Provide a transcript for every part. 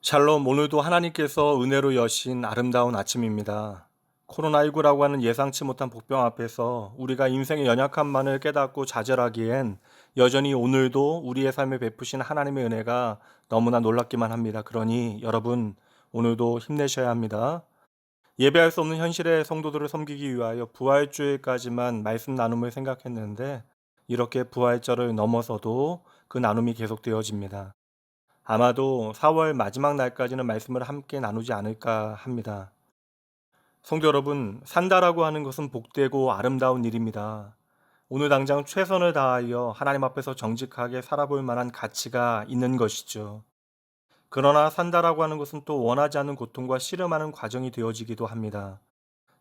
샬롬, 오늘도 하나님께서 은혜로 여신 아름다운 아침입니다. 코로나19라고 하는 예상치 못한 복병 앞에서 우리가 인생의 연약함만을 깨닫고 좌절하기엔 여전히 오늘도 우리의 삶에 베푸신 하나님의 은혜가 너무나 놀랍기만 합니다. 그러니 여러분, 오늘도 힘내셔야 합니다. 예배할 수 없는 현실의 성도들을 섬기기 위하여 부활주일까지만 말씀 나눔을 생각했는데 이렇게 부활절을 넘어서도 그 나눔이 계속되어집니다. 아마도 4월 마지막 날까지는 말씀을 함께 나누지 않을까 합니다. 성도 여러분, 산다라고 하는 것은 복되고 아름다운 일입니다. 오늘 당장 최선을 다하여 하나님 앞에서 정직하게 살아볼 만한 가치가 있는 것이죠. 그러나 산다라고 하는 것은 또 원하지 않는 고통과 씨름하는 과정이 되어지기도 합니다.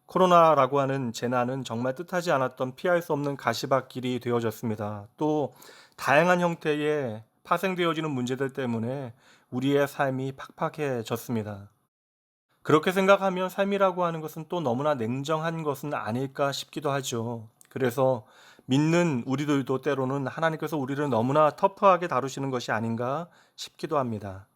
코로나라고 하는 재난은 정말 뜻하지 않았던 피할 수 없는 가시밭길이 되어졌습니다. 또 다양한 형태의 파생되어지는 문제들 때문에 우리의 삶이 팍팍해졌습니다. 그렇게 생각하면 삶이라고 하는 것은 또 너무나 냉정한 것은 아닐까 싶기도 하죠. 그래서 믿는 우리들도 때로는 하나님께서 우리를 너무나 터프하게 다루시는 것이 아닌가 싶기도 합니다.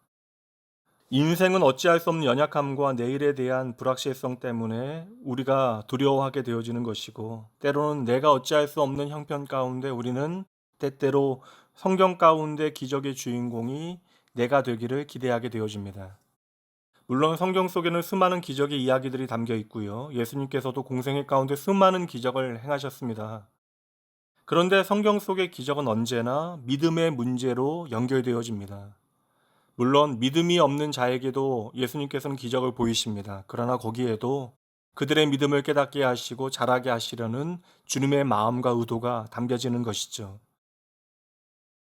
인생은 어찌할 수 없는 연약함과 내일에 대한 불확실성 때문에 우리가 두려워하게 되어지는 것이고, 때로는 내가 어찌할 수 없는 형편 가운데 우리는 때때로 성경 가운데 기적의 주인공이 내가 되기를 기대하게 되어집니다. 물론 성경 속에는 수많은 기적의 이야기들이 담겨 있고요. 예수님께서도 공생애 가운데 수많은 기적을 행하셨습니다. 그런데 성경 속의 기적은 언제나 믿음의 문제로 연결되어집니다. 물론 믿음이 없는 자에게도 예수님께서는 기적을 보이십니다. 그러나 거기에도 그들의 믿음을 깨닫게 하시고 자라게 하시려는 주님의 마음과 의도가 담겨지는 것이죠.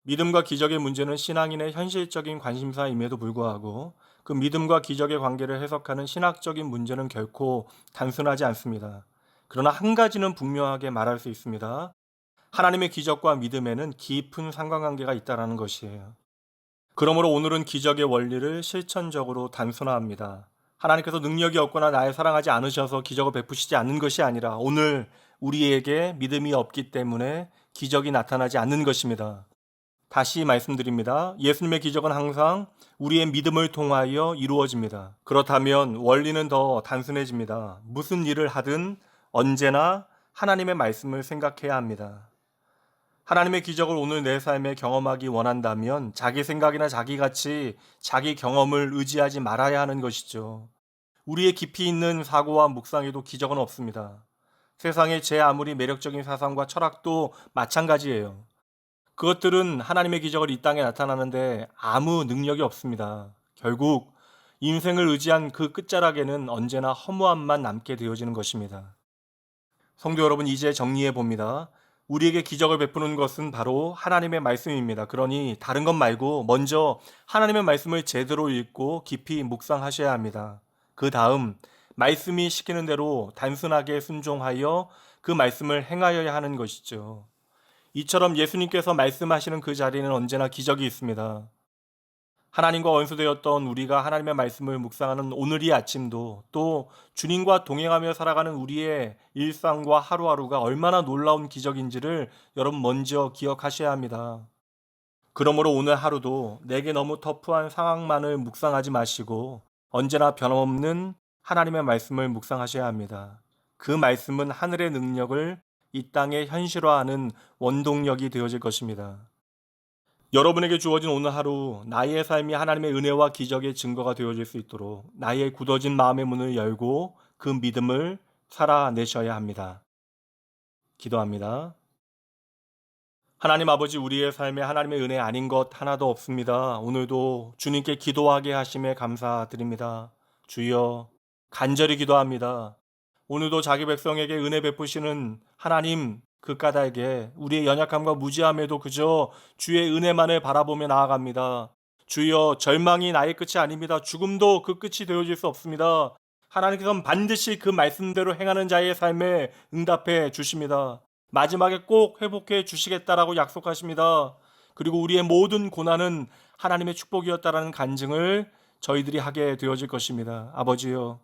믿음과 기적의 문제는 신앙인의 현실적인 관심사임에도 불구하고 그 믿음과 기적의 관계를 해석하는 신학적인 문제는 결코 단순하지 않습니다. 그러나 한 가지는 분명하게 말할 수 있습니다. 하나님의 기적과 믿음에는 깊은 상관관계가 있다는 것이에요. 그러므로 오늘은 기적의 원리를 실천적으로 단순화합니다. 하나님께서 능력이 없거나 나를 사랑하지 않으셔서 기적을 베푸시지 않는 것이 아니라 오늘 우리에게 믿음이 없기 때문에 기적이 나타나지 않는 것입니다. 다시 말씀드립니다. 예수님의 기적은 항상 우리의 믿음을 통하여 이루어집니다. 그렇다면 원리는 더 단순해집니다. 무슨 일을 하든 언제나 하나님의 말씀을 생각해야 합니다. 하나님의 기적을 오늘 내 삶에 경험하기 원한다면 자기 생각이나 자기 가치, 자기 경험을 의지하지 말아야 하는 것이죠. 우리의 깊이 있는 사고와 묵상에도 기적은 없습니다. 세상의 제 아무리 매력적인 사상과 철학도 마찬가지예요. 그것들은 하나님의 기적을 이 땅에 나타나는데 아무 능력이 없습니다. 결국 인생을 의지한 그 끝자락에는 언제나 허무함만 남게 되어지는 것입니다. 성도 여러분, 이제 정리해 봅니다. 우리에게 기적을 베푸는 것은 바로 하나님의 말씀입니다. 그러니 다른 것 말고 먼저 하나님의 말씀을 제대로 읽고 깊이 묵상하셔야 합니다. 그 다음 말씀이 시키는 대로 단순하게 순종하여 그 말씀을 행하여야 하는 것이죠. 이처럼 예수님께서 말씀하시는 그 자리는 언제나 기적이 있습니다. 하나님과 원수되었던 우리가 하나님의 말씀을 묵상하는 오늘 이 아침도 또 주님과 동행하며 살아가는 우리의 일상과 하루하루가 얼마나 놀라운 기적인지를 여러분 먼저 기억하셔야 합니다. 그러므로 오늘 하루도 내게 너무 터프한 상황만을 묵상하지 마시고 언제나 변함없는 하나님의 말씀을 묵상하셔야 합니다. 그 말씀은 하늘의 능력을 이 땅에 현실화하는 원동력이 되어질 것입니다. 여러분에게 주어진 오늘 하루, 나의 삶이 하나님의 은혜와 기적의 증거가 되어질 수 있도록 나의 굳어진 마음의 문을 열고 그 믿음을 살아내셔야 합니다. 기도합니다. 하나님 아버지, 우리의 삶에 하나님의 은혜 아닌 것 하나도 없습니다. 오늘도 주님께 기도하게 하심에 감사드립니다. 주여, 간절히 기도합니다. 오늘도 자기 백성에게 은혜 베푸시는 하나님 그 까닭에 우리의 연약함과 무지함에도 그저 주의 은혜만을 바라보며 나아갑니다. 주여, 절망이 나의 끝이 아닙니다. 죽음도 그 끝이 되어질 수 없습니다. 하나님께서는 반드시 그 말씀대로 행하는 자의 삶에 응답해 주십니다. 마지막에 꼭 회복해 주시겠다라고 약속하십니다. 그리고 우리의 모든 고난은 하나님의 축복이었다라는 간증을 저희들이 하게 되어질 것입니다. 아버지요,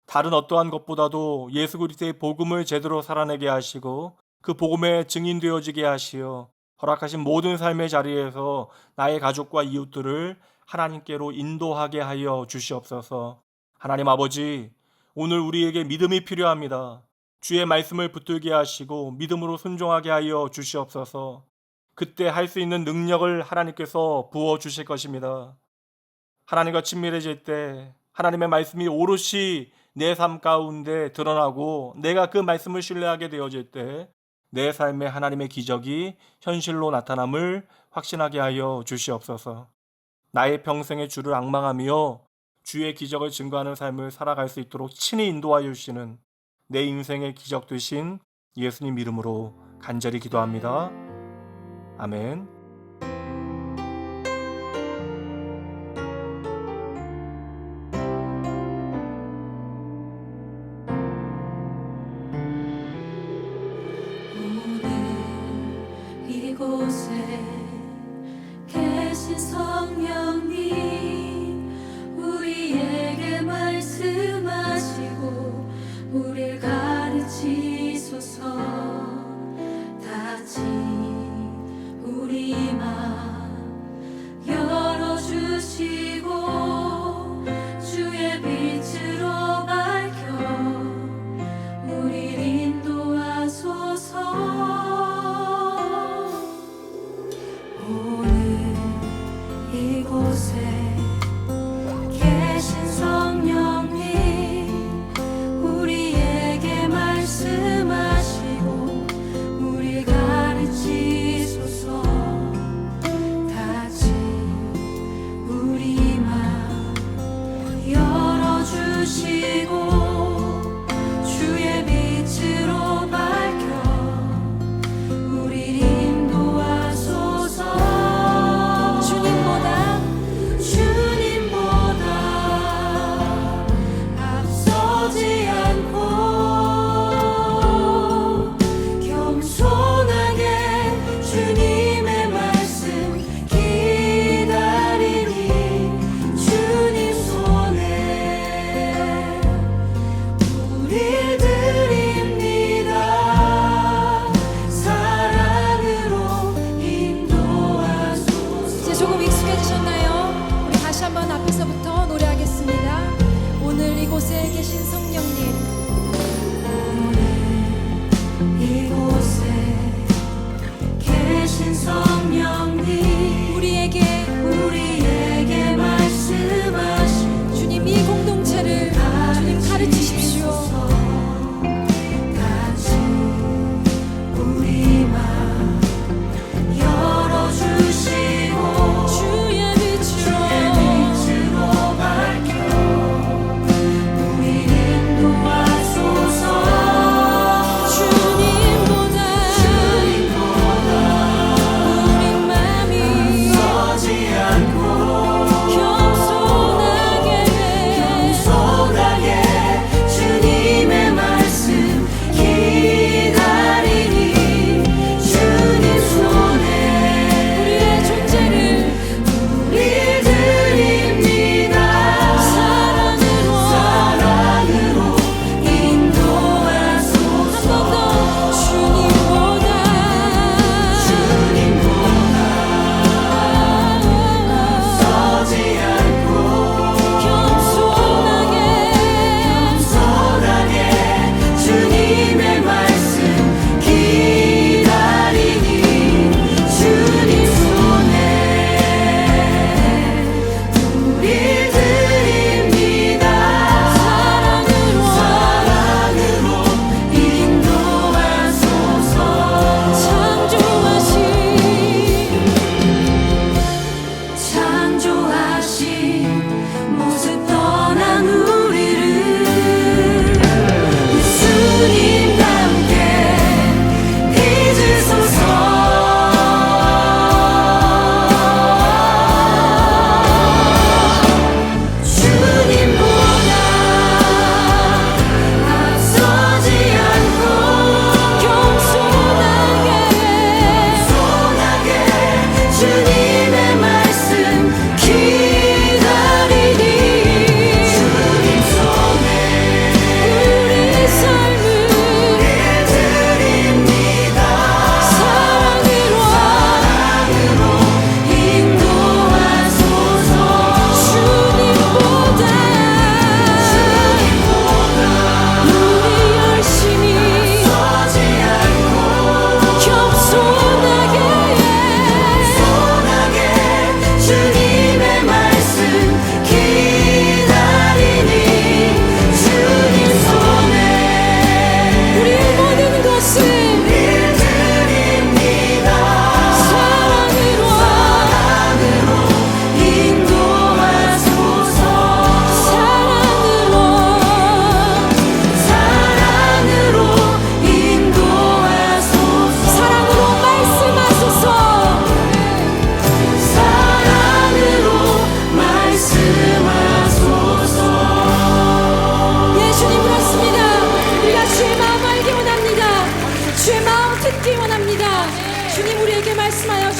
다른 어떠한 것보다도 예수 그리스도의 복음을 제대로 살아내게 하시고 그 복음에 증인되어지게 하시어 허락하신 모든 삶의 자리에서 나의 가족과 이웃들을 하나님께로 인도하게 하여 주시옵소서. 하나님 아버지, 오늘 우리에게 믿음이 필요합니다. 주의 말씀을 붙들게 하시고 믿음으로 순종하게 하여 주시옵소서. 그때 할 수 있는 능력을 하나님께서 부어 주실 것입니다. 하나님과 친밀해질 때 하나님의 말씀이 오롯이 내 삶 가운데 드러나고 내가 그 말씀을 신뢰하게 되어질 때 내 삶에 하나님의 기적이 현실로 나타남을 확신하게 하여 주시옵소서. 나의 평생의 주를 앙망하며 주의 기적을 증거하는 삶을 살아갈 수 있도록 친히 인도하여 주시는 내 인생의 기적 되신 예수님 이름으로 간절히 기도합니다. 아멘. 오늘 이곳에 계신 성령님 우리에게 말씀하시고 우릴 가르치소서. 닫힌 우리 맘 열어주시고 주의 빛으로 밝혀 우릴 인도하소서. 오늘 이곳에 계신 성령님 우리에게 말씀하시고 우릴 가르치소서. 닫힌 우리 맘 열어주시고 주의 빛으로 밝혀 우릴 인도하소서. 주님보다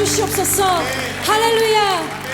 주시옵소서. 할렐루야.